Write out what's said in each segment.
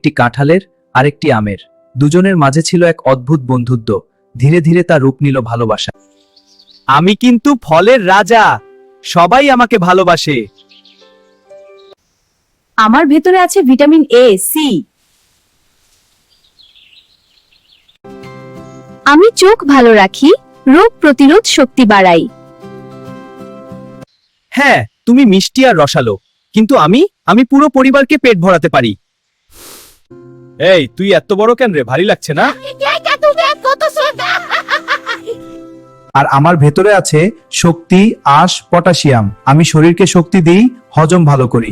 একটি কাঁঠালের আর একটি আমের। দুজনের মাঝে ছিল এক অদ্ভুত বন্ধুত্ব। ধীরে ধীরে তা রূপ নিল ভালোবাসা। আমি কিন্তু ফলের রাজা, সবাই আমাকে ভালোবাসে। আমার ভেতরে আছে ভিটামিন এ, সি। আমি চোখ ভালো রাখি, রোগ প্রতিরোধ শক্তি বাড়াই। হ্যাঁ, তুমি মিষ্টি আর রসালো, কিন্তু আমি পুরো পরিবারকে পেট ভরাতে পারি। এই, তুই এত বড় কেন রে? ভারী লাগছে না? আর আমার ভেতরে আছে শক্তি, আঁশ, পটাশিয়াম। আমি শরীরকে শক্তি দিই, হজম ভালো করি।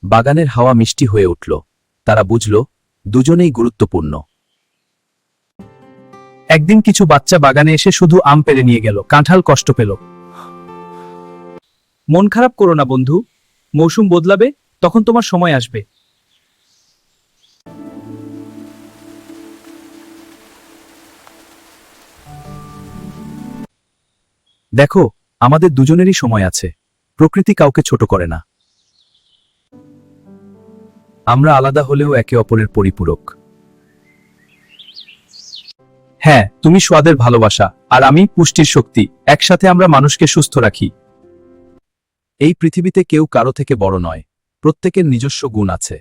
বাগানের হাওয়া মিষ্টি হয়ে উঠল। তারা বুঝল দুজনেই গুরুত্বপূর্ণ। একদিন কিছু বাচ্চা বাগানে এসে শুধু আম পেড়ে নিয়ে গেল, কাঁঠাল কষ্ট পেল। মন খারাপ করো না বন্ধু, মৌসুম বদলাবে, তখন তোমার সময় আসবে। দেখো, আমাদের দুজনেরই সময় আছে। প্রকৃতি কাউকে ছোট করে না। আমরা আলাদা হলেও একে অপরের পরিপূরক। হ্যাঁ, তুমি স্বাদের ভালোবাসা, আর আমি পুষ্টির শক্তি। একসাথে আমরা মানুষকে সুস্থ রাখি। এই পৃথিবীতে কেউ কারো থেকে বড় নয়, প্রত্যেকের নিজস্ব গুণ আছে।